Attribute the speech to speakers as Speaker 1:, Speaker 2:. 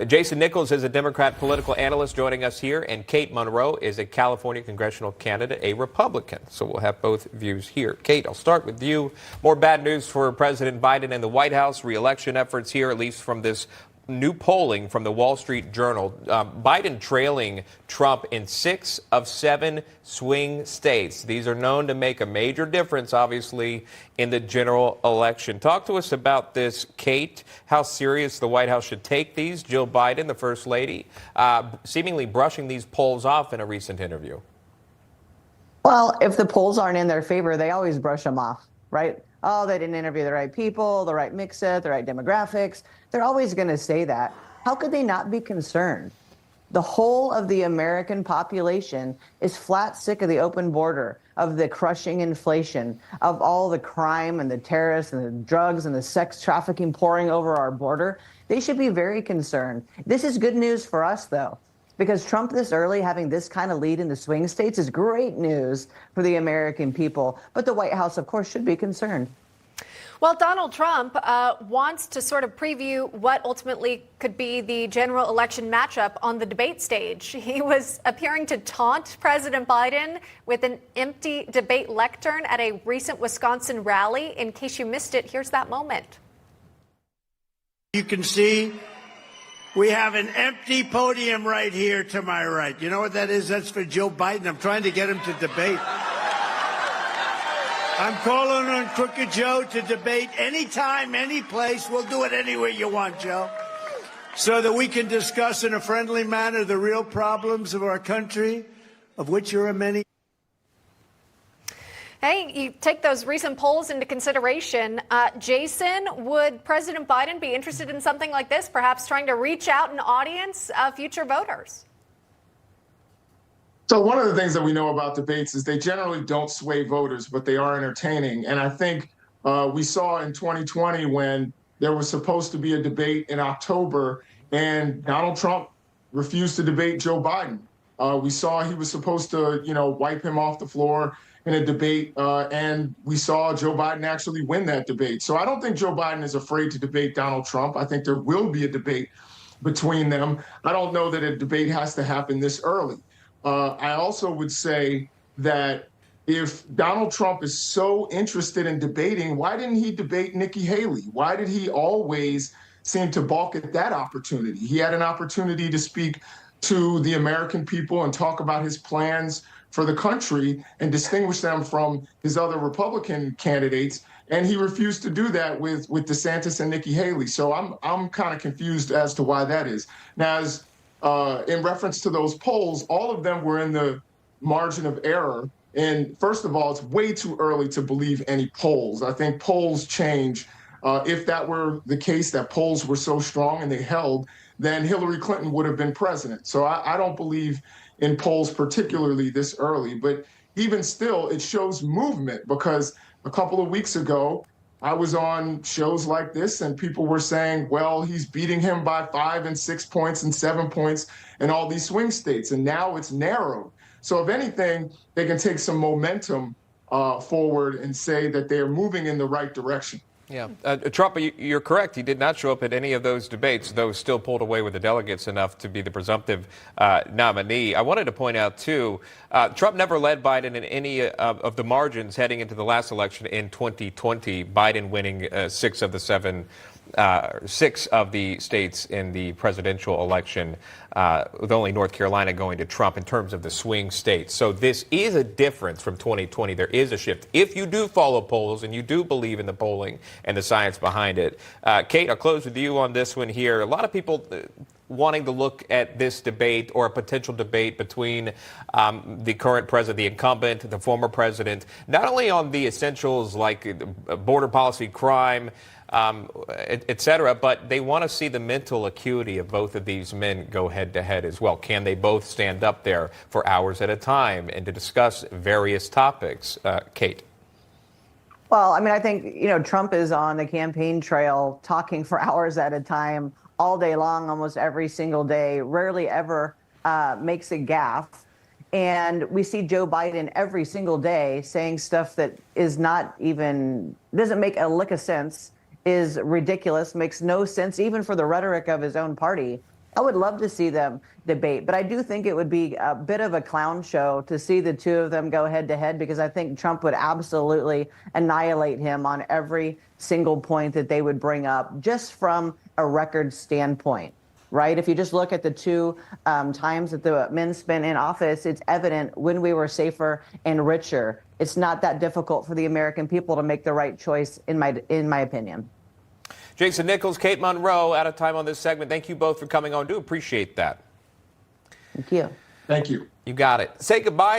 Speaker 1: Jason Nichols is a Democrat political analyst joining us here, and Kate Monroe is a California congressional candidate, a Republican. So we'll have both views here. Kate, I'll start with you. More bad news for President Biden and the White House. Re-election efforts here, at least from this new polling from the Wall Street Journal. Biden trailing Trump in 6 of 7 swing states. These are known to make a major difference, obviously, in the general election. Talk to us about this, Kate, how serious the White House should take these. Jill Biden, the First Lady, seemingly brushing these polls off in a recent interview.
Speaker 2: Well, if the polls aren't in their favor, they always brush them off, right? Oh, they didn't interview the right people, the right mix-it, the right demographics. They're always going to say that. How could they not be concerned? The whole of the American population is flat sick of the open border, of the crushing inflation, of all the crime and the terrorists and the drugs and the sex trafficking pouring over our border. They should be very concerned. This is good news for us, though, because Trump this early having this kind of lead in the swing states is great news for the American people. But the White House, of course, should be concerned.
Speaker 3: Well, Donald Trump wants to sort of preview what ultimately could be the general election matchup on the debate stage. He was appearing to taunt President Biden with an empty debate lectern at a recent Wisconsin rally. In case you missed it, here's that moment.
Speaker 4: You can see we have an empty podium right here to my right. You know what that is? That's for Joe Biden. I'm trying to get him to debate. I'm calling on Crooked Joe to debate anytime, any place. We'll do it anywhere you want, Joe, so that we can discuss in a friendly manner the real problems of our country, of which there are many.
Speaker 3: Hey, you take those recent polls into consideration. Jason, would President Biden be interested in something like this, perhaps trying to reach out an audience of future voters?
Speaker 5: So one of the things that we know about debates is they generally don't sway voters, but they are entertaining. And I think we saw in 2020 when there was supposed to be a debate in October and Donald Trump refused to debate Joe Biden. We saw he was supposed to, wipe him off the floor in a debate, and we saw Joe Biden actually win that debate. So I don't think Joe Biden is afraid to debate Donald Trump. I think there will be a debate between them. I don't know that a debate has to happen this early. I also would say that if Donald Trump is so interested in debating, why didn't he debate Nikki Haley? Why did he always seem to balk at that opportunity? He had an opportunity to speak to the American people and talk about his plans for the country and distinguish them from his other Republican candidates. And he refused to do that with DeSantis and Nikki Haley. So I'm kind of confused as to why that is. Now, as in reference to those polls, all of them were in the margin of error. And first of all, it's way too early to believe any polls. I think polls change. If that were the case, that polls were so strong and they held, then Hillary Clinton would have been president. So I don't believe in polls particularly this early. But even still, it shows movement, because a couple of weeks ago, I was on shows like this and people were saying, well, he's beating him by 5 and 6 points and 7 points in all these swing states. And now it's narrowed. So if anything, they can take some momentum forward and say that they're moving in the right direction.
Speaker 1: Yeah. Trump, you're correct. He did not show up at any of those debates, though still pulled away with the delegates enough to be the presumptive nominee. I wanted to point out, too, Trump never led Biden in any of the margins heading into the last election in 2020, Biden winning 6 of the states in the presidential election, with only North Carolina going to Trump in terms of the swing states. So this is a difference from 2020. There is a shift. If you do follow polls and you do believe in the polling and the science behind it. Kate, I'll close with you on this one here. A lot of people wanting to look at this debate or a potential debate between the current president, the incumbent, the former president, not only on the essentials like border policy, crime, et cetera, but they want to see the mental acuity of both of these men go head to head as well. Can they both stand up there for hours at a time and to discuss various topics? Kate.
Speaker 2: Well, I mean, I think, Trump is on the campaign trail talking for hours at a time all day long, almost every single day, rarely ever makes a gaffe. And we see Joe Biden every single day saying stuff that is doesn't make a lick of sense, is ridiculous, makes no sense even for the rhetoric of his own party. I would love to see them debate, but I do think it would be a bit of a clown show to see the two of them go head to head, because I think Trump would absolutely annihilate him on every single point that they would bring up, just from a record standpoint. Right? If you just look at the two times that the men spent in office, it's evident when we were safer and richer. It's not that difficult for the American people to make the right choice, in my opinion.
Speaker 1: Jason Nichols, Kate Monroe, out of time on this segment. Thank you both for coming on. Do appreciate that.
Speaker 2: Thank you.
Speaker 5: Thank you.
Speaker 1: You got it. Say goodbye.